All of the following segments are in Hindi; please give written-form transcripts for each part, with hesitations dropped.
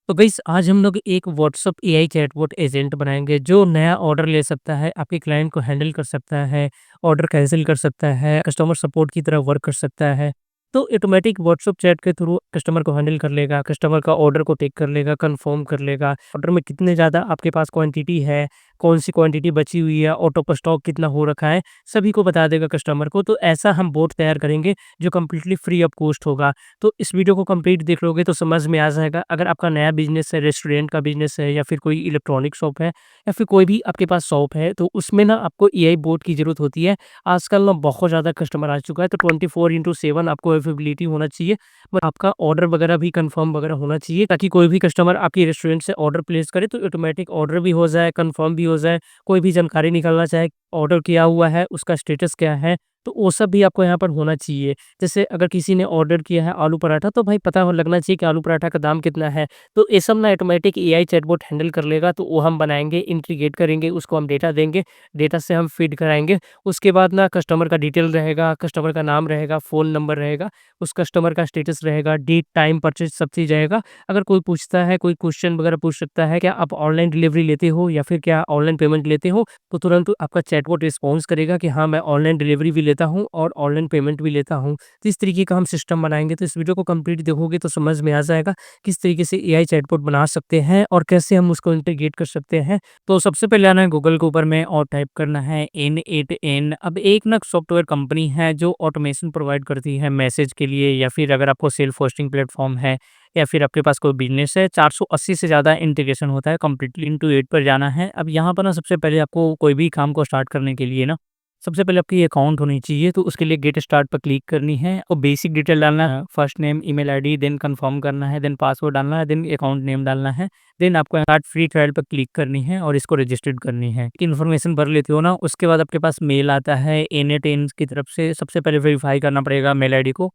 तो गाइस आज हम लोग एक व्हाट्सएप एआई चैटबॉट एजेंट बनाएँगे जो नया ऑर्डर ले सकता है, आपके क्लाइंट को हैंडल कर सकता है, ऑर्डर कैंसल कर सकता है, कस्टमर सपोर्ट की तरह वर्क कर सकता है। तो ऑटोमेटिक व्हाट्सएप चैट के थ्रू कस्टमर को हैंडल कर लेगा, कस्टमर का ऑर्डर को टेक कर लेगा, कन्फर्म कर लेगा, ऑर्डर में कितने ज़्यादा आपके पास क्वांटिटी है, कौन-सी क्वांटिटी बची हुई है, आउट ऑफ स्टॉक कितना हो रखा है, सभी को बता देगा कस्टमर को। तो ऐसा हम बोट तैयार करेंगे जो कंप्लीटली फ्री ऑफ कॉस्ट होगा। तो इस वीडियो को कंप्लीट देख लोगे तो समझ में आ जाएगा। अगर आपका नया बिज़नेस है, रेस्टोरेंट का बिज़नेस है या फिर कोई इलेक्ट्रॉनिक शॉप है या फिर कोई भी आपके पास शॉप है, तो उसमें ना आपको एआई बोट की ज़रूरत होती है। आजकल ना बहुत ज़्यादा कस्टमर आ चुका है, तो 24/7 आपको अवेलेबिलिटी होना चाहिए। बट आपका ऑर्डर वगैरह भी कन्फर्म वगैरह होना चाहिए ताकि कोई भी कस्टमर आपके रेस्टोरेंट से ऑर्डर प्लेस करे तो ऑटोमेटिक ऑर्डर भी हो जाए, कन्फर्म भी हो जाए। कोई भी जानकारी निकालना चाहे, ऑर्डर किया हुआ है, उसका स्टेटस क्या है, तो वो सब भी आपको यहाँ पर होना चाहिए। जैसे अगर किसी ने ऑर्डर किया है आलू पराठा तो भाई पता हो लगना चाहिए कि आलू पराठा का दाम कितना है। तो ये सब ना ऑटोमेटिक एआई चैटबॉट हैंडल कर लेगा, तो वो हम बनाएँगे, इंटीग्रेट करेंगे, उसको हम डेटा देंगे, डेटा से हम फीड कराएँगे। उसके बाद ना कस्टमर का डिटेल रहेगा, कस्टमर का नाम रहेगा, फ़ोन नंबर रहेगा, उस कस्टमर का स्टेटस रहेगा, डेट, टाइम, परचेज़ सब चीज़ रहेगा। अगर कोई पूछता है, कोई क्वेश्चन वगैरह पूछ सकता है, क्या आप ऑनलाइन डिलीवरी लेते हो या फिर क्या ऑनलाइन पेमेंट लेते हो? तो तुरंत आपका चैटबॉट रिस्पॉन्स करेगा कि हाँ, मैं ऑनलाइन डिलीवरी भी लेता हूँ और ऑनलाइन पेमेंट भी लेता हूँ। तो इस तरीके का हम सिस्टम बनाएँगे, तो इस वीडियो को कंप्लीट देखोगे तो समझ में आ जाएगा किस तरीके से एआई चैटबॉट बना सकते हैं और कैसे हम उसको इंटीग्रेट कर सकते हैं। तो सबसे पहले आना है गूगल के ऊपर में और टाइप करना है N8N। अब एक ना सॉफ्टवेयर कंपनी है जो ऑटोमेशन प्रोवाइड करती है मैसेज के लिए, या फिर अगर आपको सेल्फ होस्टिंग प्लेटफ़ॉर्म है या फिर आपके पास कोई बिज़नेस है, 480 से ज़्यादा इंटीग्रेशन होता है, कंप्लीटली इनटू 8 पर जाना है। अब यहाँ पर ना सबसे पहले आपको कोई भी काम को स्टार्ट करने के लिए ना, सबसे पहले आपकी अकाउंट होनी चाहिए, तो उसके लिए गेट स्टार्ट पर क्लिक करनी है और बेसिक डिटेल डालना है, first name, email ID, then confirm करना है, देन पासवर्ड डालना है, देन अकाउंट नेम डालना है, देन आपको स्टार्ट फ्री ट्रायल पर क्लिक करनी है और इसको रजिस्टर्ड करनी है। इन्फॉर्मेशन भर लेते हो ना, उसके बाद आपके पास मेल आता है एन की तरफ से। सबसे पहले वेरीफाई करना पड़ेगा मेल आईडी को।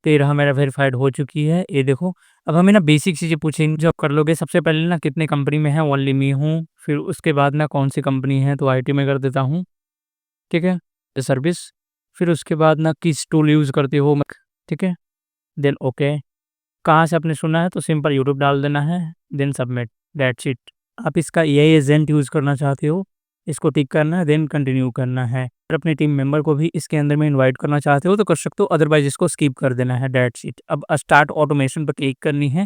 तो ये रहा, मेरा वेरीफाइड हो चुकी है, ये देखो। अब हमें ना बेसिक चीज़ें पूछेंगी जो आप कर लोगे। सबसे पहले ना कितने कंपनी में है, ओनली मी हूँ। फिर उसके बाद ना कौन सी कंपनी है, तो आईटी में कर देता हूँ, ठीक है, द सर्विस। फिर उसके बाद ना किस टूल यूज़ करते हो, ठीक है, देन ओके। कहाँ से आपने सुना है, तो सिंपल यूट्यूब डाल देना है, देन सबमिट, दैट्स इट। आप इसका एआई एजेंट यूज़ करना चाहते हो, इसको टिक करना है, देन कंटिन्यू करना है। और अपने टीम मेंबर को भी इसके अंदर में इनवाइट करना चाहते हो तो कर सकते हो, अदरवाइज़ इसको स्किप कर देना है, दैट्स इट। अब स्टार्ट ऑटोमेशन पे क्लिक करनी है,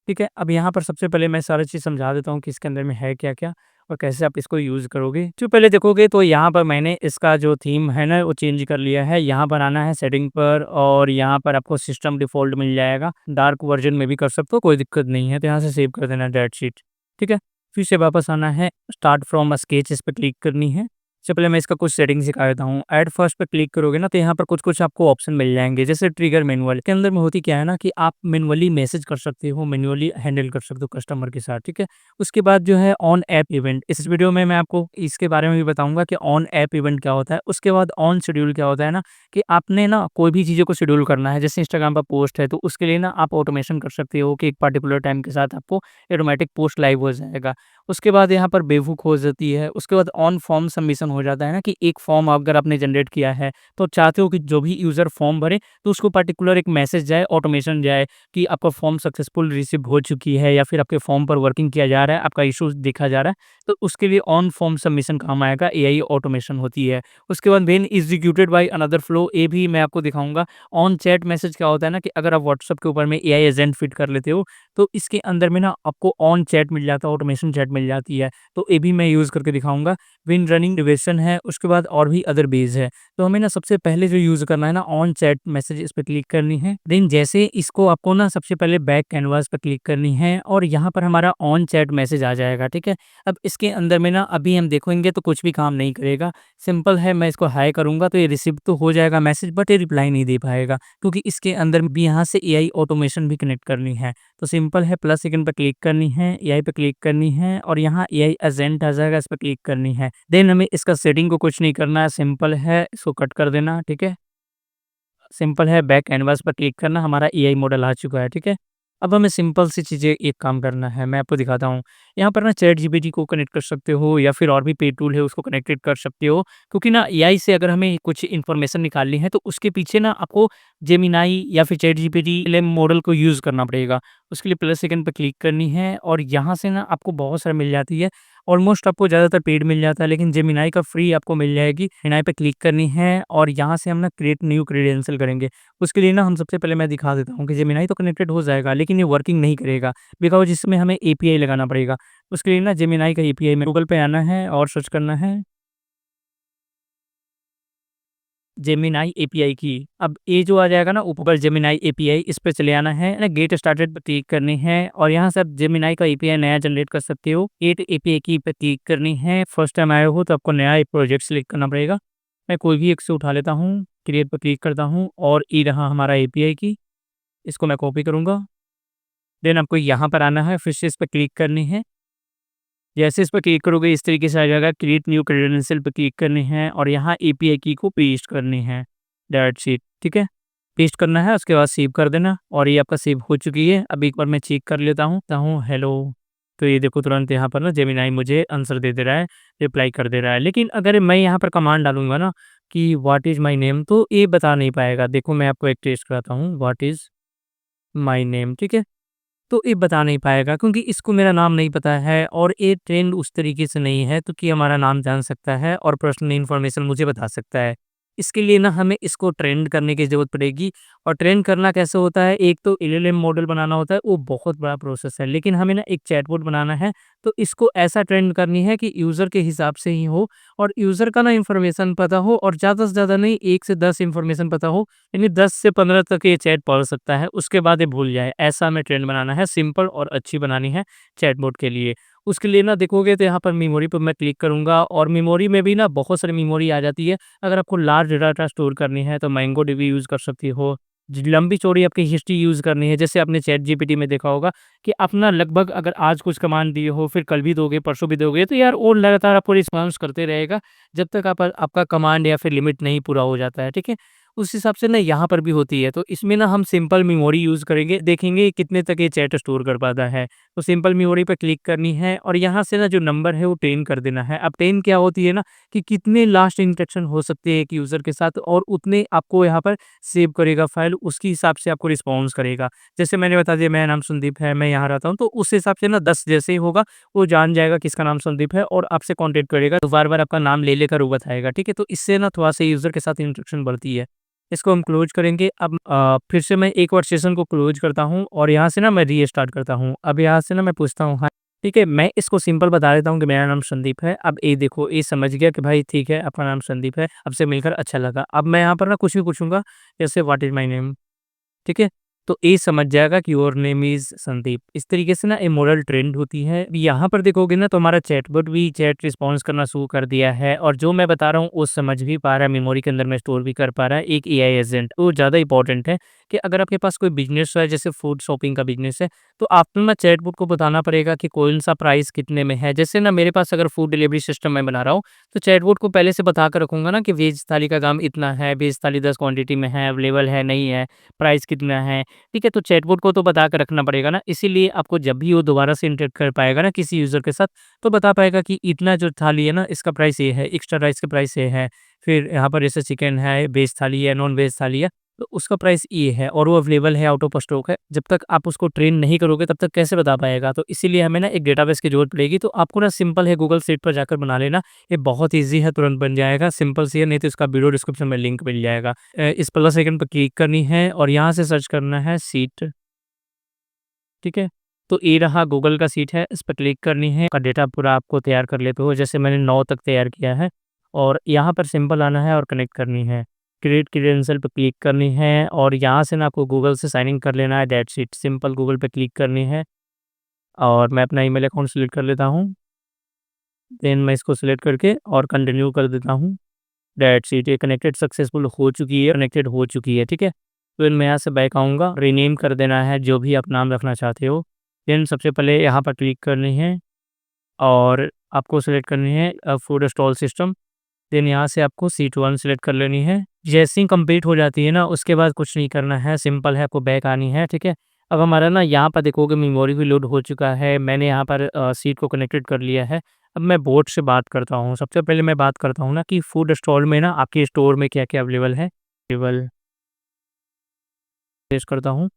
ठीक है। अब यहाँ पर सबसे पहले मैं सारी चीज़ समझा देता हूँ कि इसके अंदर में है क्या-क्या और कैसे आप इसको यूज़ करोगे। तो पहले देखोगे तो यहाँ पर मैंने इसका जो थीम है ना वो चेंज कर लिया है। यहाँ पर आना है सेटिंग पर और यहाँ पर आपको सिस्टम डिफ़ॉल्ट मिल जाएगा। डार्क वर्ज़न में भी कर सकते हो, कोई दिक्कत नहीं है। तो यहाँ से सेव कर देना, दैट्स इट, ठीक है। फिर से वापस आना है, स्टार्ट फ्रॉम स्केच इस पे क्लिक करनी है। सबसे पहले मैं इसका कुछ सेटिंग सिखा देता हूँ। ऐड फर्स्ट पे क्लिक करोगे ना तो यहाँ पर कुछ-कुछ आपको ऑप्शन मिल जाएँगे, जैसे ट्रिगर मैनुअल के अंदर में होती क्या है ना कि आप मैनुअली मैसेज कर सकते हो, मैनुअली हैंडल कर सकते हो कस्टमर के साथ, ठीक है। उसके बाद जो है ऑन ऐप इवेंट, इस वीडियो में मैं आपको इसके बारे में भी बताऊँगा कि ऑन ऐप इवेंट क्या होता है। उसके बाद ऑन शेड्यूल क्या होता है ना, कि आपने ना कोई भी चीज़ों को शेड्यूल करना है, जैसे इंस्टाग्राम पर पोस्ट है तो उसके लिए ना आप ऑटोमेशन कर सकते हो कि एक पर्टिकुलर टाइम के साथ आपको ऑटोमेटिक पोस्ट लाइव हो जाएगा। उसके बाद यहाँ पर बेवकूफ़ हो जाती है। उसके बाद ऑन फॉर्म सबमिशन हो जाता है ना, कि एक फॉर्म अगर आपने जनरेट किया है, तो चाहते हो कि जो भी यूज़र फॉर्म भरे, तो उसको पर्टिकुलर एक मैसेज जाए, ऑटोमेशन जाए कि आपका फॉर्म सक्सेसफुल रिसीव हो चुकी है या फिर आपके फॉर्म पर वर्किंग किया जा रहा है, आपका इश्यूज़ देखा जा रहा है। तो उसके लिए ऑन फॉर्म सबमिशन काम आएगा, एआई ऑटोमेशन होती है। उसके बाद when executed by another flow, ये भी मैं आपको दिखाऊँगा। ऑन चैट मैसेज क्या होता है ना, कि अगर आप व्हाट्सएप के ऊपर में एआई एजेंट फिट कर लेते हो, तो इसके अंदर में ना आपको ऑन चैट मिल जाता है, ऑटोमेशन चैट मिल जाती है। तो ये भी मैं यूज़ करके दिखाऊँगा। व्हेन रनिंग डिवीजन है, उसके बाद और भी अदर बेस है। तो हमें ना सबसे पहले जो यूज़ करना है ना, ऑन चैट मैसेज, इस पे क्लिक करनी है। देन जैसे इसको आपको ना सबसे पहले बैक कैनवास पे क्लिक करनी है और यहाँ पर हमारा ऑन चैट मैसेज आ जाएगा, ठीक है। अब इसके अंदर में ना अभी हम देखेंगे तो कुछ भी काम नहीं करेगा। सिंपल है, मैं इसको हाय करूँगा तो ये रिसीव तो हो जाएगा मैसेज, बट ये रिप्लाई नहीं दे पाएगा, क्योंकि इसके अंदर भी यहाँ से एआई ऑटोमेशन भी कनेक्ट करनी है। तो सिंपल है, प्लस आइकन पे क्लिक करनी है, एआई पे क्लिक करनी है और यहाँ एआई एजेंट आ जाएगा, इस पे क्लिक करनी है। देन हमें इसका सेटिंग को कुछ नहीं करना है, सिंपल है, इसको कट कर देना, ठीक है। सिंपल है, बैक कैनवास पर क्लिक करना, हमारा एआई मॉडल आ चुका है, ठीक है। अब हमें सिंपल सी चीज़ें एक काम करना है, मैं आपको दिखाता हूँ। यहाँ पर ना चैट जीपीटी को कनेक्ट कर सकते हो या फिर और भी पेड टूल है उसको कनेक्टेड कर सकते हो। क्योंकि ना एआई से अगर हमें कुछ इन्फॉर्मेशन निकालनी है तो उसके पीछे ना आपको जेमिनाई या फिर चैट जीपीटी एलएम मॉडल को यूज़ करना पड़ेगा। उसके लिए प्लस आइकन पे क्लिक करनी है और यहाँ से ना आपको बहुत सारा मिल जाती है। ऑलमोस्ट आपको ज़्यादातर पेड मिल जाता है, लेकिन जेमिनाई का फ्री आपको मिल जाएगी। जेमिनाई पे क्लिक करनी है और यहाँ से हम ना क्रिएट न्यू क्रेडेंशियल करेंगे। उसके लिए ना हम सबसे पहले मैं दिखा देता हूँ कि जेमिनाई तो कनेक्टेड हो जाएगा, लेकिन ये वर्किंग नहीं करेगा, बिकॉज़ इसमें हमें एपीआई लगाना पड़ेगा। उसके लिए ना जेमिनाई का एपीआई में गूगल पे आना है और सर्च करना है जेमिनाई एपीआई की। अब ये जो आ जाएगा ना ऊपर जेमिनाई एपीआई, इस पे चले आना है ना, गेट स्टार्टेड पे क्लिक करनी है और यहाँ से आप जेमिनाई का एपीआई नया जनरेट कर सकते हो। गेट एपीआई की पे क्लिक करनी है। फर्स्ट टाइम आए हो तो आपको नया एक प्रोजेक्ट सेलेक्ट करना पड़ेगा। मैं कोई भी एक से उठा लेता हूँ, क्रिएट पे क्लिक करता हूँ और ये रहा हमारा एपीआई की, इसको मैं कॉपी करूँगा। देन आपको यहाँ पर आना है, फिर से इस पे क्लिक करनी है। जैसे इस पे क्लिक करोगे इस तरीके से आ जाएगा, क्रिएट न्यू क्रेडेंशियल पे क्लिक करनी है और यहाँ एपीआई की को पेस्ट करनी है। दैट्स इट, ठीक है? पेस्ट करना है, उसके बाद सेव कर देना और ये आपका सेव हो चुकी है। अब एक बार मैं चेक कर लेता हूँ, हेलो, तो ये देखो तुरंत यहाँ पर ना जेमिनी मुझे आंसर दे दे रहा है, रिप्लाई कर दे रहा है। लेकिन अगर मैं यहाँ पर कमांड डालूँगा ना कि व्हाट इज़ माय नेम, तो ये बता नहीं पाएगा। देखो मैं आपको एक टेस्ट कराता हूँ, व्हाट इज़ माय नेम, ठीक है? तो ये बता नहीं पाएगा क्योंकि इसको मेरा नाम नहीं पता है और ये ट्रेंड उस तरीके से नहीं है तो कि हमारा नाम जान सकता है और पर्सनल इन्फॉर्मेशन मुझे बता सकता है। इसके लिए ना हमें इसको ट्रेंड करने की ज़रूरत पड़ेगी और ट्रेंड करना कैसे होता है, एक तो एलएलएम मॉडल बनाना होता है, वो बहुत बड़ा प्रोसेस है। लेकिन हमें ना एक चैटबॉट बनाना है, तो इसको ऐसा ट्रेंड करनी है कि यूज़र के हिसाब से ही हो और यूज़र का ना इन्फॉर्मेशन पता हो और ज़्यादा से ज़्यादा नहीं 1 से 10 इन्फॉर्मेशन पता हो, यानी 10 से 15 तक ये चैट पढ़ सकता है, उसके बाद ये भूल जाए। ऐसा हमें ट्रेंड बनाना है, सिंपल और अच्छी बनानी है चैटबॉट के लिए। उसके लिए ना देखोगे तो यहाँ पर मेमोरी पे मैं क्लिक करूँगा और मेमोरी में भी ना बहुत सारी मेमोरी आ जाती है। अगर आपको लार्ज डाटा स्टोर करनी है तो मोंगोडीबी यूज़ कर सकती हो। लंबी-चौड़ी आपकी हिस्ट्री यूज़ करनी है, जैसे आपने चैट जीपीटी में देखा होगा कि अपना लगभग अगर आज कुछ कमांड दिए हो, फिर कल भी दोगे, परसों भी दोगे, तो यार वो लगातार आपको रिस्पॉन्स करते रहेगा, जब तक आपका कमांड या फिर लिमिट नहीं पूरा हो जाता है, ठीक है? उस हिसाब से ना यहाँ पर भी होती है, तो इसमें ना हम सिंपल मेमोरी यूज़ करेंगे, देखेंगे कितने तक ये चैट स्टोर कर पाता है। तो सिंपल मेमोरी पे क्लिक करनी है और यहाँ से ना जो नंबर है वो 10 कर देना है। अब 10 क्या होती है ना कि कितने लास्ट इंटरेक्शन हो सकते हैं एक यूज़र के साथ और उतने आपको यहाँ पर सेव करेगा फाइल, उसके हिसाब से आपको रिस्पॉन्स करेगा। जैसे मैंने बता दिया मेरा नाम संदीप है, मैं यहाँ रहता हूँ, तो उस हिसाब से ना 10 जैसे ही होगा, वो जान जाएगा किसका नाम संदीप है और आपसे कॉन्टैक्ट करेगा, तो बार-बार आपका नाम ले लेकर वो बताएगा, ठीक है? तो इससे ना थोड़ा-सा यूज़र के साथ इंटरेक्शन बढ़ती है। इसको हम क्लोज़ करेंगे। अब फिर से मैं एक बार सेशन को क्लोज़ करता हूँ और यहाँ से ना मैं रीस्टार्ट करता हूँ। अब यहाँ से ना मैं पूछता हूँ, हाँ, ठीक है, मैं इसको सिंपल बता देता हूँ कि मेरा नाम संदीप है। अब ये देखो, ये समझ गया कि भाई ठीक है, आपका नाम संदीप है, आपसे मिलकर अच्छा लगा। अब मैं यहाँ पर ना कुछ भी पूछूँगा, जैसे व्हाट इज़ माय नेम? ठीक है? तो ये समझ जाएगा कि योर नेम इज़ संदीप। इस तरीके से ना ये मॉडल ट्रेंड होती है। यहाँ पर देखोगे ना तो हमारा चैटबॉट भी चैट रिस्पॉन्स करना शुरू कर दिया है और जो मैं बता रहा हूँ वो समझ भी पा रहा है, मेमोरी के अंदर में स्टोर भी कर पा रहा है। एक एआई एजेंट वो ज़्यादा इंपॉर्टेंट है कि अगर आपके पास कोई बिज़नेस है, जैसे फूड शॉपिंग का बिज़नेस है, तो आपको ना चैटबॉट को बताना पड़ेगा कि कौन-सा प्राइस कितने में है। जैसे ना मेरे पास अगर फूड डिलीवरी सिस्टम मैं बना रहा हूँ, तो चैटबॉट को पहले से बता कर रखूँगा ना कि वेज थाली का दाम इतना है, वेज थाली 10 क्वांटिटी में है, अवेलेबल है, नहीं है, प्राइस कितना है। ठीक है, तो चैटबॉट को तो बता के रखना पड़ेगा ना, इसीलिए आपको जब भी वो दोबारा से इंटरेक्ट कर पाएगा ना किसी यूज़र के साथ, तो बता पाएगा कि इतना जो थाली है ना, इसका प्राइस ये है, एक्स्ट्रा राइस का प्राइस ये है, फिर यहाँ पर जैसे चिकन है, वेज थाली है, नॉन वेज थाली है, तो उसका प्राइस ये है और वो अवेलेबल है, आउट ऑफ स्टॉक है। जब तक आप उसको ट्रेन नहीं करोगे, तब तक कैसे बता पाएगा? तो इसीलिए हमें ना एक डेटाबेस की ज़रूरत पड़ेगी, तो आपको ना सिंपल है गूगल शीट पर जाकर बना लेना, ये बहुत ईज़ी है, तुरंत बन जाएगा, सिंपल सी है, नहीं तो इसका वीडियो डिस्क्रिप्शन में लिंक मिल जाएगा। इस प्लस आइकन पर क्लिक करनी है और यहाँ से सर्च करना है शीट। ठीक है? तो ये रहा गूगल का शीट है, इस पे क्लिक करनी है, का डेटा पूरा आपको तैयार कर लेते हो, जैसे मैंने 9 तक तैयार किया है और यहाँ पर सिंपल आना है और कनेक्ट करनी है। क्रिएट क्रेडेंशियल पे क्लिक करनी है और यहाँ से ना आपको गूगल से साइन इन कर लेना है, दैट्स इट। सिंपल गूगल पे क्लिक करनी है और मैं अपना ईमेल अकाउंट सेलेक्ट कर लेता हूँ। देन मैं इसको सेलेक्ट करके और कंटिन्यू कर देता हूँ। दैट्स इट, ये कनेक्टेड सक्सेसफुल हो चुकी है, कनेक्टेड हो चुकी है, ठीक है? फिर मैं यहाँ से बैक आऊँगा, रीनेम कर देना है जो भी आप नाम रखना चाहते हो। देन सबसे पहले यहाँ पर क्लिक करनी है और आपको सेलेक्ट करनी है फूड स्टॉल सिस्टम। देन यहाँ से आपको सीट 1 सेलेक्ट कर लेनी है। जैसे ही कंप्लीट हो जाती है ना, उसके बाद कुछ नहीं करना है, सिंपल है, आपको बैक आनी है, ठीक है? अब हमारा ना यहाँ पर देखोगे मेमोरी भी लोड हो चुका है। मैंने यहाँ पर सीट को कनेक्टेड कर लिया है। अब मैं बोट से बात करता हूँ। सबसे पहले मैं बात करता हूँ ना कि फूड स्टॉल में ना आपके स्टोर में क्या-क्या अवेलेबल है। अवेलेबल पेश करता हूँ।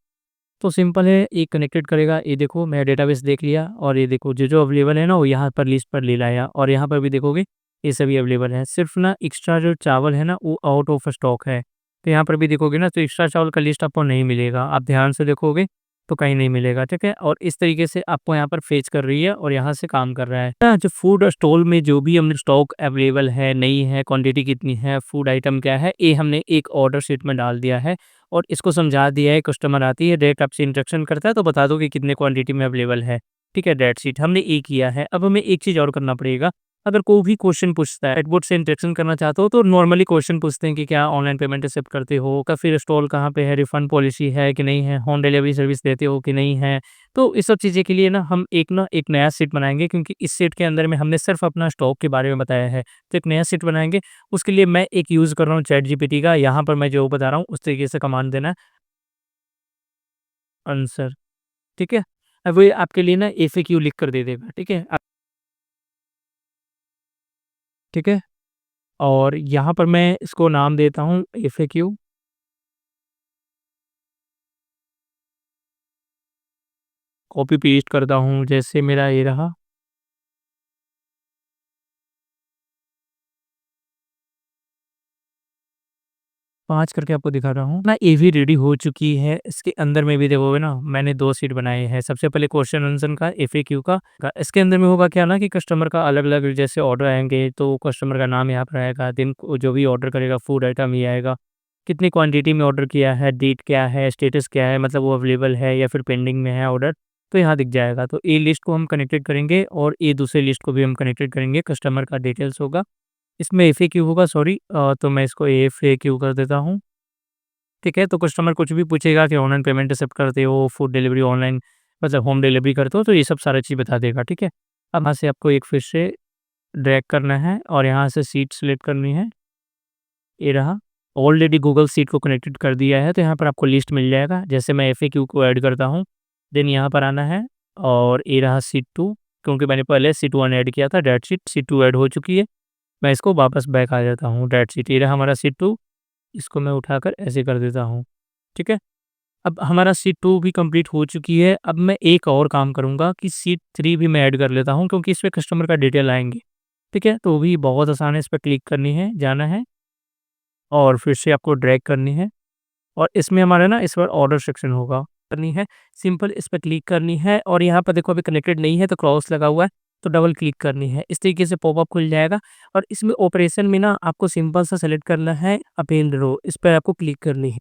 तो सिंपल है, ये कनेक्टेड करेगा, ये देखो मैं डेटाबेस देख लिया और ये देखो जो-जो अवेलेबल है ना वो यहाँ पर लिस्ट पर ले लाया और यहाँ पर भी देखोगे ये सभी अवेलेबल है। सिर्फ़ ना एक्स्ट्रा जो चावल है ना वो आउट ऑफ स्टॉक है। तो यहाँ पर भी देखोगे ना तो एक्स्ट्रा चावल का लिस्ट आपको नहीं मिलेगा। आप ध्यान से देखोगे तो कहीं नहीं मिलेगा, ठीक है? और इस तरीके से आपको यहाँ पर फेच कर रही है और यहाँ से काम कर रहा है। ना जो फूड स्टॉल में जो भी हमने स्टॉक अवेलेबल है, नहीं है, क्वांटिटी कितनी है, फूड आइटम क्या है, ये हमने एक ऑर्डर शीट में डाल दिया है। और इसको समझा दिया है, कस्टमर आती है, डायरेक्ट आपसे इंस्ट्रक्शन करता है तो बता दो कि कितने क्वांटिटी में अवेलेबल है। ठीक है, दैट्स इट, हमने ये किया है। अब हमें एक चीज़ और करना पड़ेगा, अगर कोई भी क्वेश्चन पूछता है, चैटबॉट से इंटरेक्शन करना चाहते हो तो नॉर्मली क्वेश्चन पूछते हैं कि क्या ऑनलाइन पेमेंट एक्सेप्ट करते हो? का फिर स्टॉल कहाँ पे है? रिफंड पॉलिसी है कि नहीं है? होम डिलीवरी सर्विस देते हो कि नहीं है? तो इस सब चीज़ें के लिए ना एक नया शीट बनाएँगे, क्योंकि इस शीट के अंदर में हमने सिर्फ़ अपना स्टॉक के बारे में बताया है। तो एक नया शीट बनाएँगे, उसके लिए मैं एक यूज़ कर रहा हूँ चैटजीपीटी का। यहाँ पर मैं जो बता रहा हूँ उस तरीके से कमांड देना है। आंसर, ठीक है? अब वो आपके लिए ना एफएक्यू लिख कर दे देगा, ठीक है? ठीक है? और यहाँ पर मैं इसको नाम देता हूँ एफएक्यू, कॉपी पेस्ट करता हूँ, जैसे मेरा ये रहा। 5 करके आपको दिखा रहा हूँ ना, ये भी रेडी हो चुकी है। इसके अंदर में भी देखोगे ना मैंने 2 शीट बनाए हैं। सबसे पहले क्वेश्चन आंसर का, एफएक्यू का। इसके अंदर में होगा क्या ना कि कस्टमर का अलग-अलग जैसे ऑर्डर आएँगे तो कस्टमर का नाम यहाँ पर आएगा, देन जो भी ऑर्डर करेगा फूड आइटम ये आएगा। कितनी क्वांटिटी में ऑर्डर किया है, डेट क्या है, स्टेटस क्या है, मतलब वो अवेलेबल है या फिर पेंडिंग में है ऑर्डर, तो यहाँ दिख जाएगा। तो ये लिस्ट को हम कनेक्टेड करेंगे और ये दूसरी लिस्ट को भी हम कनेक्टेड करेंगे, कस्टमर का डिटेल्स होगा। इसमें एफएक्यू होगा, सॉरी, तो मैं इसको एफएक्यू कर देता हूँ। ठीक है, तो कस्टमर कुछ भी पूछेगा कि ऑनलाइन पेमेंट एक्सेप्ट करते हो, फूड डिलीवरी ऑनलाइन मतलब होम डिलीवरी करते हो, तो ये सब सारी चीज़ बता देगा, ठीक है। अब यहाँ से आपको एक फिर से ड्रैग करना है और यहाँ से सीट सेलेक्ट करनी है, ये रहा। ऑलरेडी गूगल शीट को कनेक्टेड कर दिया है, तो यहाँ पर आपको लिस्ट मिल जाएगा। जैसे मैं एफएक्यू को ऐड करता हूँ, देन यहाँ पर आना है और ये रहा शीट 2, क्योंकि मैंने पहले शीट 1 ऐड किया था, दैट्स इट, शीट 2 ऐड हो चुकी है। मैं इसको वापस बैक आ जाता हूँ, दैट्स इट, ये रहा हमारा शीट 2, इसको मैं उठाकर ऐसे कर देता हूँ, ठीक है। अब हमारा शीट 2 भी कंप्लीट हो चुकी है। अब मैं एक और काम करूँगा कि शीट 3 भी मैं ऐड कर लेता हूँ, क्योंकि इसमें कस्टमर का डिटेल आएँगे, ठीक है? तो वो भी बहुत आसान है, इस पे क्लिक करनी है, जाना है और फिर से आपको ड्रैग करनी है और इसमें हमारा ना इस बार ऑर्डर सेक्शन होगा, करनी है, सिंपल इस पे क्लिक करनी है और यहाँ पर देखो अभी कनेक्टेड नहीं है तो क्रॉस लगा हुआ है, तो डबल क्लिक करनी है। इस तरीके से पॉपअप खुल जाएगा और इसमें ऑपरेशन में ना आपको सिंपल सा सेलेक्ट करना है अपेंड रो, इस पे आपको क्लिक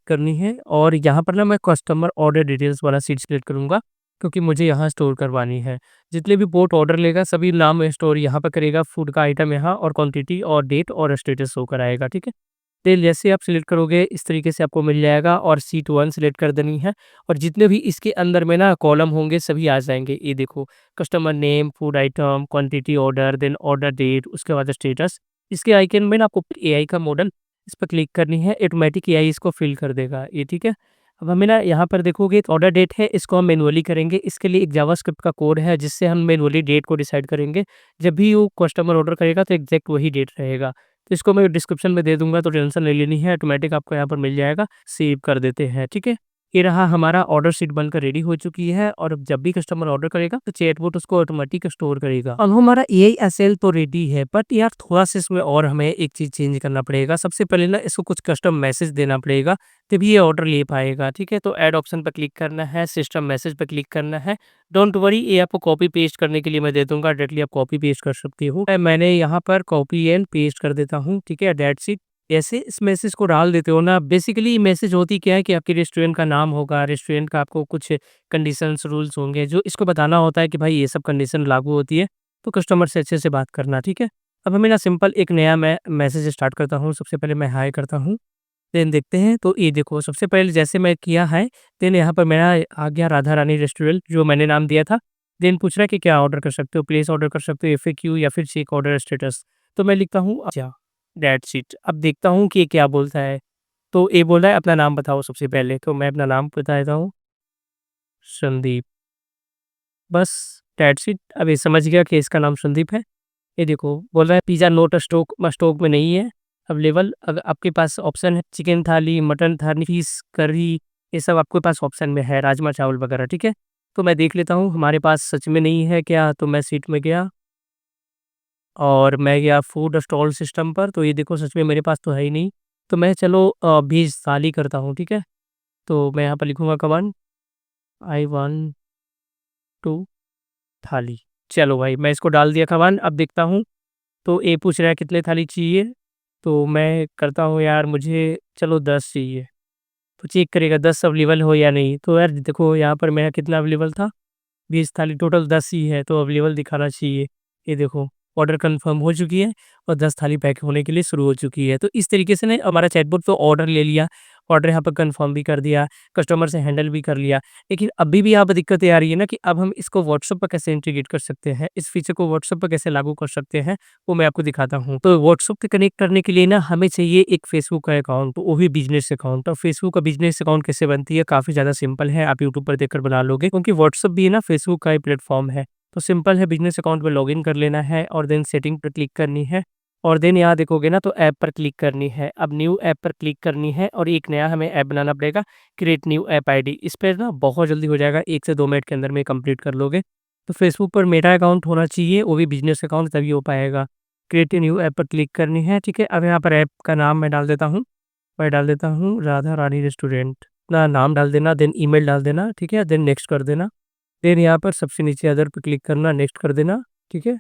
करनी है और यहाँ पर ना मैं कस्टमर ऑर्डर डिटेल्स वाला शीट सेलेक्ट करूँगा, क्योंकि मुझे यहाँ स्टोर करवानी है। जितने भी बोट ऑर्डर लेगा सभी नाम स्टोर यहाँ पर करेगा, फूड का आइटम यहाँ और क्वांटिटी और डेट और स्टेटस शो कराएगा, ठीक है? तेल जैसे आप सिलेक्ट करोगे इस तरीके से आपको मिल जाएगा और शीट 1 सिलेक्ट कर देनी है और जितने भी इसके अंदर में ना कॉलम होंगे सभी आ जाएँगे। ये देखो, customer name, food item, quantity order, then order date, उसके बाद स्टेटस। इसके आइकन में ना आपको एआई का मॉडल, इस पे क्लिक करनी है, ऑटोमेटिक एआई इसको फिल कर देगा ये, ठीक है। अब हमें ना यहाँ पर देखोगे ऑर्डर डेट है, इसको हम मैनुअली करेंगे। इसके लिए एक जावास्क्रिप्ट का कोड है जिससे हम मैनुअली डेट को डिसाइड करेंगे। जब भी वो कस्टमर ऑर्डर करेगा तो एग्जैक्ट वही डेट रहेगा। तो इसको मैं डिस्क्रिप्शन में दे दूँगा, तो टेंशन नहीं लेनी है, ऑटोमेटिक आपको यहाँ पर मिल जाएगा, सेव कर देते हैं, ठीक है? ये रहा हमारा ऑर्डर शीट बनकर रेडी हो चुकी है और अब जब भी कस्टमर ऑर्डर करेगा तो चैटबॉट उसको ऑटोमेटिक स्टोर करेगा। अब हमारा एआई एसएल तो रेडी है, बट यार थोड़ा-सा इसमें और हमें एक चीज़ चेंज करना पड़ेगा। सबसे पहले ना इसको कुछ कस्टम मैसेज देना पड़ेगा, तभी ये ऑर्डर ले पाएगा, ठीक है? तो ऐड ऑप्शन पे क्लिक करना है, सिस्टम मैसेज पे क्लिक करना है। डोंट वरी, ये आपको कॉपी पेस्ट करने के लिए मैं दे दूँगा, डायरेक्टली आप कॉपी पेस्ट कर सकते हो। मैंने यहाँ पर कॉपी एंड पेस्ट कर देता हूँ, ठीक है? That's it. ऐसे इस मैसेज को डाल देते हो ना, बेसिकली मैसेज होती क्या है कि आपके रेस्टोरेंट का नाम होगा, रेस्टोरेंट का आपको कुछ कंडीशंस, रूल्स होंगे, जो इसको बताना होता है कि भाई ये सब कंडीशन लागू होती है, तो कस्टमर से अच्छे से बात करना, ठीक है? अब हमें ना सिंपल एक नया मैं मैसेज स्टार्ट करता हूँ, सबसे पहले मैं हाय करता हूँ, देन देखते हैं, तो ये देखो सबसे पहले जैसे मैं किया है, देन यहाँ पर मेरा आ गया राधा रानी रेस्टोरेंट जो मैंने नाम दिया था। देन पूछ रहा है कि क्या ऑर्डर कर सकते हो, प्लेस ऑर्डर कर सकते हो, एफएक्यू या फिर चेक ऑर्डर स्टेटस। तो मैं लिखता हूँ अच्छा, दैट्स इट। अब देखता हूँ कि ये क्या बोलता है। तो ये बोल रहा है अपना नाम बताओ सबसे पहले, तो मैं अपना नाम बता देता हूँ। संदीप, बस दैट्स इट। अब ये समझ गया कि इसका नाम संदीप है। ये देखो बोल रहा है पिज़्ज़ा नॉट स्टॉक में नहीं है अवेलेबल। अगर आपके पास ऑप्शन है चिकन थाली, मटन थाली, फिश करी, ये सब आपके पास ऑप्शन में है, राजमा चावल वगैरह, ठीक है? तो मैं देख लेता हूँ हमारे पास सच में नहीं है क्या? तो मैं सीट में गया और मैं गया फूड स्टॉल सिस्टम पर, तो ये देखो सच में मेरे पास तो है ही नहीं। तो मैं चलो वेज थाली करता हूँ, ठीक है? तो मैं यहाँ पर लिखूँगा कमांड आई वांट टू थाली। चलो भाई मैं इसको डाल दिया कमांड, अब देखता हूँ। तो ये पूछ रहा है कितने थाली चाहिए? तो मैं करता हूँ यार मुझे चलो 10 चाहिए। तो चेक करेगा 10 अवेलेबल हो या नहीं। तो यार देखो यहाँ पर मेरा कितना अवेलेबल था? 20 थाली, टोटल 10 ही है तो अवेलेबल दिखाना चाहिए। ये देखो ऑर्डर कंफर्म हो चुकी है और 10 थाली पैक होने के लिए शुरू हो चुकी है। तो इस तरीके से ना हमारा चैटबॉट तो ऑर्डर ले लिया, ऑर्डर यहाँ पर कंफर्म भी कर दिया, कस्टमर से हैंडल भी कर लिया। लेकिन अभी भी यहाँ पे दिक्कत ये आ रही है ना कि अब हम इसको व्हाट्सएप पर कैसे इंटीग्रेट कर सकते हैं, इस फीचर को व्हाट्सएप पर कैसे लागू कर सकते हैं, वो मैं आपको दिखाता हूँ। तो व्हाट्सएप से कनेक्ट करने के लिए ना हमें चाहिए एक फेसबुक का अकाउंट, तो वो भी बिज़नेस अकाउंट। और फेसबुक का बिज़नेस अकाउंट कैसे बनती है? काफ़ी ज़्यादा सिंपल है, आप यूट्यूब पर देखकर बना लोगे क्योंकि व्हाट्सएप भी है ना फेसबुक का ही प्लेटफ़ॉर्म है। तो सिंपल है, बिज़नेस अकाउंट में लॉगिन कर लेना है और देन सेटिंग पर क्लिक करनी है और देन यहाँ देखोगे ना तो ऐप पर क्लिक करनी है। अब न्यू ऐप पर क्लिक करनी है और एक नया हमें ऐप बनाना पड़ेगा, क्रिएट न्यू ऐप आईडी। इस पे ना बहुत जल्दी हो जाएगा, 1 से 2 मिनट के अंदर में कंप्लीट कर लोगे। तो फेसबुक पर मेरा अकाउंट होना चाहिए, वो भी बिज़नेस अकाउंट, तभी हो पाएगा। क्रिएट न्यू ऐप पर क्लिक करनी है, ठीक है? अब यहाँ पर ऐप का नाम मैं डाल देता हूँ। मैं डाल देता हूँ राधा रानी रेस्टोरेंट। अपना नाम डाल देना, देन ईमेल डाल देना, ठीक है? देन नेक्स्ट कर देना। देन यहाँ पर सबसे नीचे अदर पे क्लिक करना, नेक्स्ट कर देना, ठीक है?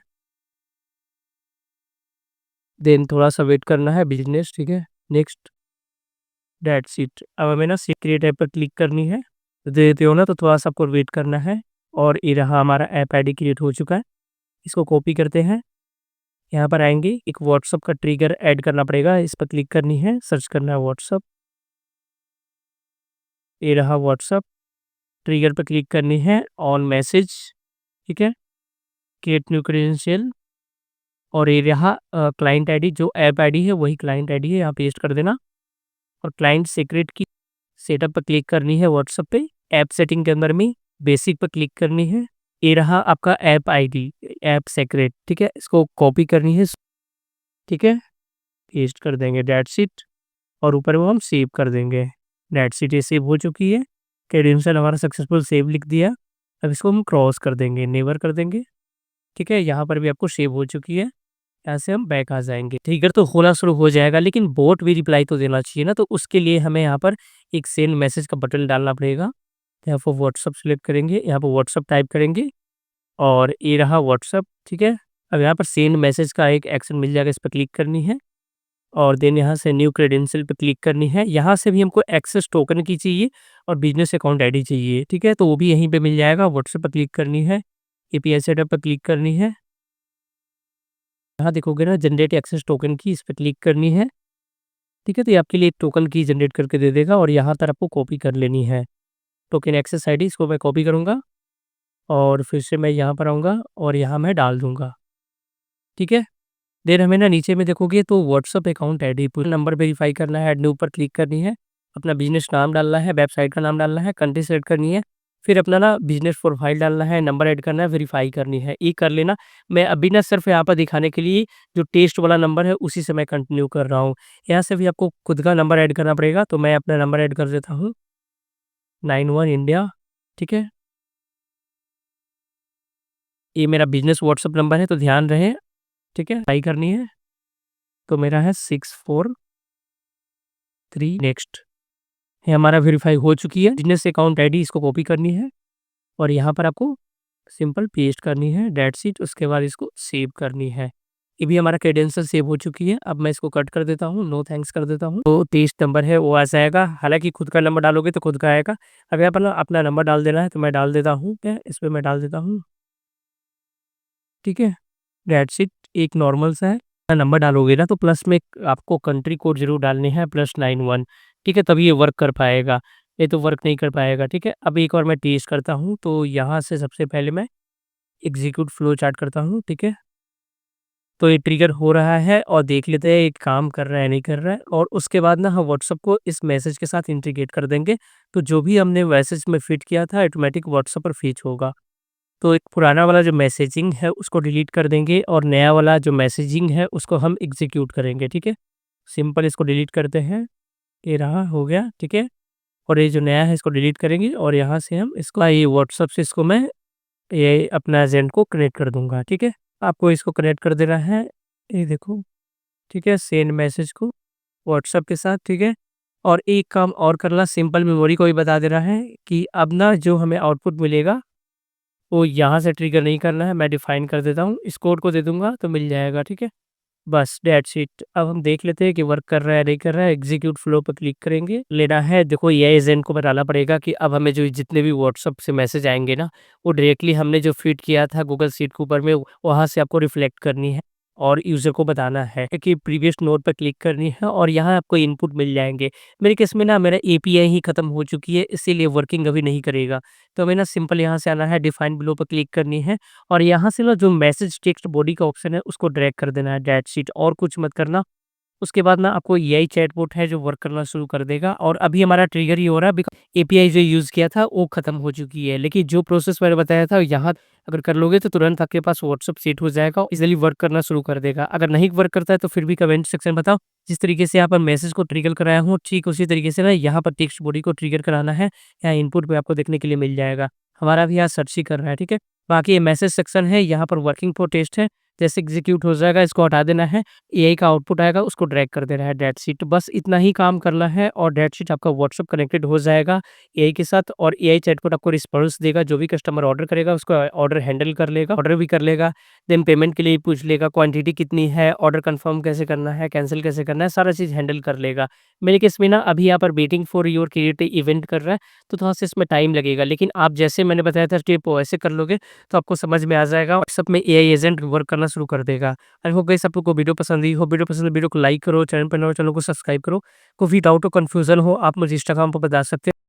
देन थोड़ा-सा वेट करना है बिज़नेस, ठीक है? Next, that's it. अब हमें ना सी क्रिएट ऐप पर क्लिक करनी है। तो दे देते हो ना तो थोड़ा-सा आपको वेट करना है और ये रहा हमारा ऐप आईडी क्रिएट हो चुका है। इसको कॉपी करते हैं, यहाँ पर आएँगे, एक व्हाट्सएप का ट्रिगर ऐड करना पड़ेगा, इस पर क्लिक करनी है, सर्च करना है व्हाट्सएप। ये रहा व्हाट्सएप, ट्रिगर पे क्लिक करनी है, ऑन मैसेज, ठीक है? क्रिएट न्यू क्रेडेंशियल और ये रहा क्लाइंट आईडी, जो ऐप आईडी है वही क्लाइंट आईडी है, यहाँ पेस्ट कर देना और क्लाइंट सीक्रेट की सेटअप पर क्लिक करनी है व्हाट्सएप पे, ऐप सेटिंग के अंदर में बेसिक पर क्लिक करनी है। ये रहा आपका ऐप आईडी, ऐप सीक्रेट, ठीक है? इसको कॉपी करनी है, ठीक है? पेस्ट कर देंगे, दैट्स इट। और ऊपर वो हम सेव कर देंगे, दैट्स इट। ये सेव हो चुकी है, क्रेडेंशियल हमारा सक्सेसफुल सेव लिख दिया। अब इसको हम क्रॉस कर देंगे, नेवर कर देंगे, ठीक है? यहाँ पर भी आपको सेव हो चुकी है। यहाँ से हम बैक आ जाएँगे। ट्रिगर तो होना शुरू हो जाएगा लेकिन बॉट भी रिप्लाई तो देना चाहिए ना, तो उसके लिए हमें यहाँ पर एक सेंड मैसेज का बटन डालना पड़ेगा। यहाँ पर व्हाट्सएप सेलेक्ट करेंगे, यहाँ पर व्हाट्सएप टाइप करेंगे और ये रहा व्हाट्सएप, ठीक है? अब यहाँ पर सेंड मैसेज का एक एक्शन मिल जाएगा, इस पर क्लिक करनी है और देन यहाँ से न्यू क्रेडेंशियल पे क्लिक करनी है। यहाँ से भी हमको एक्सेस टोकन की चाहिए और बिज़नेस अकाउंट आईडी चाहिए, ठीक है? तो वो भी यहीं पे मिल जाएगा, व्हाट्सएप पर क्लिक करनी है, एपीआई सेटअप पर क्लिक करनी है। यहाँ देखोगे ना जनरेट एक्सेस टोकन की, इस पे क्लिक करनी है, ठीक है? तो ये आपके लिए एक टोकन की जनरेट करके दे देगा और यहाँ पर आपको कॉपी कर लेनी है। टोकन एक्सेस आईडी, इसको मैं कॉपी करूँगा और फिर से मैं यहाँ पर आऊँगा और यहाँ मैं डाल दूँगा, ठीक है? देन हमें ना नीचे में देखोगे तो व्हाट्सएप अकाउंट आईडी, पूरा नंबर वेरीफाई करना है, ऐड न्यू पर क्लिक करनी है, अपना बिज़नेस नाम डालना है, वेबसाइट का नाम डालना है, कंट्री सेलेक्ट करनी है, फिर अपना ना बिज़नेस प्रोफाइल डालना है, नंबर ऐड करना है, वेरीफाई करनी है, ये कर लेना। मैं अभी ना सिर्फ़ यहाँ पर दिखाने के लिए जो टेस्ट वाला नंबर है उसी से मैं कंटिन्यू कर रहा हूँ। यहाँ से भी आपको खुद का नंबर ऐड करना पड़ेगा, तो मैं अपना नंबर ऐड कर देता हूँ, 91 इंडिया, ठीक है? ये मेरा बिज़नेस व्हाट्सएप नंबर है तो ध्यान रहे, ठीक है? ट्राई करनी है, तो मेरा है 643 नेक्स्ट। ये हमारा वेरीफाई हो चुकी है। बिज़नेस अकाउंट आईडी इसको कॉपी करनी है और यहाँ पर आपको सिंपल पेस्ट करनी है, दैट्स इट। उसके बाद इसको सेव करनी है। ये भी हमारा क्रेडेंशियल सेव हो चुकी है। अब मैं इसको कट कर देता हूँ, नो थैंक्स कर देता हूँ। तो 23 नंबर है वो आ जाएगा। हालाँकि खुद का नंबर डालोगे तो खुद का आएगा। अब यहाँ पर ना अपना नंबर डाल देना है तो मैं डाल देता हूँ, क्या इस पे मैं डाल देता हूँ, ठीक है? That's it. एक नॉर्मल सा है। नंबर डालोगे ना तो प्लस में आपको कंट्री कोड ज़रूर डालने हैं +91, ठीक है? तभी ये वर्क कर पाएगा, ये तो वर्क नहीं कर पाएगा, ठीक है? अब एक और मैं टेस्ट करता हूँ, तो यहाँ से सबसे पहले मैं एग्ज़ीक्यूट फ्लो चार्ट करता हूँ, ठीक है? तो ये ट्रिगर हो रहा है और देख लेते हैं ये काम कर रहा है नहीं कर रहा है, और उसके बाद ना हम व्हाट्सएप को इस मैसेज के साथ इंटीग्रेट कर देंगे। तो जो भी हमने मैसेज में फ़ीड किया था ऑटोमेटिक व्हाट्सएप पर फ़ीच होगा। तो एक पुराना वाला जो मैसेजिंग है उसको डिलीट कर देंगे और नया वाला जो मैसेजिंग है उसको हम एग्ज़ीक्यूट करेंगे, ठीक है? सिंपल इसको डिलीट करते हैं, ये रहा हो गया, ठीक है? और ये जो नया है इसको डिलीट करेंगे और यहाँ से हम इसको ये व्हाट्सएप से इसको मैं ये अपना एजेंट को कनेक्ट कर दूँगा, ठीक है? आपको इसको कनेक्ट कर देना है, ये देखो, ठीक है? सेंड मैसेज को व्हाट्सएप के साथ, ठीक है? और एक काम और करना, सिंपल मेमोरी को भी बता देना है कि अब ना जो हमें आउटपुट मिलेगा वो यहाँ से ट्रिगर नहीं करना है, मैं डिफाइन कर देता हूँ, इस कोड को दे दूँगा तो मिल जाएगा, ठीक है? बस दैट्स इट। अब हम देख लेते हैं कि वर्क कर रहा है, नहीं कर रहा है, एग्ज़ीक्यूट फ्लो पे क्लिक करेंगे, लेना है। देखो एआई एजेंट को बताना पड़ेगा कि अब हमें जो जितने भी व्हाट्सएप से मैसेज आएँगे ना, वो डायरेक्टली हमने जो फ़ीड किया था गूगल शीट के ऊपर में, वहाँ से आपको रिफ्लेक्ट करनी है और यूज़र को बताना है कि प्रीवियस नोट पे क्लिक करनी है और यहाँ आपको इनपुट मिल जाएँगे। मेरे केस में ना मेरा एपीआई ही खत्म हो चुकी है, इसीलिए वर्किंग अभी नहीं करेगा। तो हमें ना सिंपल यहाँ से आना है, डिफाइन बिलो पे क्लिक करनी है और यहाँ से ना जो मैसेज टेक्स्ट बॉडी का ऑप्शन है उसको ड्रैग कर देना है, दैट्स इट, और कुछ मत करना। उसके बाद ना आपको एआई चैटबॉट है जो वर्क करना शुरू कर देगा और अभी हमारा ट्रिगर ही हो रहा है बिकॉज़ एपीआई जो यूज़ किया था वो खत्म हो चुकी है। लेकिन जो प्रोसेस मैंने बताया था यहाँ अगर कर लोगे तो तुरंत आपके पास व्हाट्सएप सेट हो जाएगा, इज़िली वर्क करना शुरू कर देगा। अगर नहीं वर्क करता है तो फिर भी कमेंट सेक्शन बताओ। जिस तरीके से यहाँ पर मैसेज को ट्रिगर कराया हूँ ठीक उसी तरीके से ना यहाँ पर टेक्स्ट बॉडी को ट्रिगर कराना है। यहाँ इनपुट में आपको देखने के लिए मिल जाएगा। हमारा भी यहाँ सर्च ही कर रहा है, ठीक है? बाकी ये मैसेज सेक्शन है, यहाँ पर वर्किंग फॉर टेस्ट है। जैसे एग्ज़ीक्यूट हो जाएगा इसको हटा देना है, एआई का आउटपुट आएगा उसको ड्रैग कर देना है, दैट्स इट। बस इतना ही काम करना है और दैट्स इट, आपका व्हाट्सएप कनेक्टेड हो जाएगा एआई के साथ और एआई चैटबॉट आपको रिस्पॉन्स देगा। जो भी कस्टमर ऑर्डर करेगा उसको ऑर्डर हैंडल कर लेगा, ऑर्डर भी कर लेगा। देन पेमेंट के लिए पूछ लेगा क्वांटिटी कितनी है, ऑर्डर कंफर्म कैसे करना है, कैंसिल कैसे करना है, सारा चीज़ हैंडल कर लेगा। मेरे केस में ना अभी यहाँ पर waiting for your create event कर रहा है, तो थोड़ा-सा इसमें टाइम लगेगा। लेकिन आप जैसे मैंने बताया था स्टेप वैसे कर लोगे तो आपको समझ में आ जाएगा, व्हाट्सएप में एआई एजेंट वर्क करना शुरू कर देगा। आई होप गाइस आपको वीडियो पसंद आई हो, वीडियो पसंद है वीडियो को लाइक करो, चैनल पर नए हो चैनल को सब्सक्राइब करो। कोई भी डाउट हो, कन्फ्यूज़न हो आप मुझे इंस्टाग्राम पर बता सकते हैं।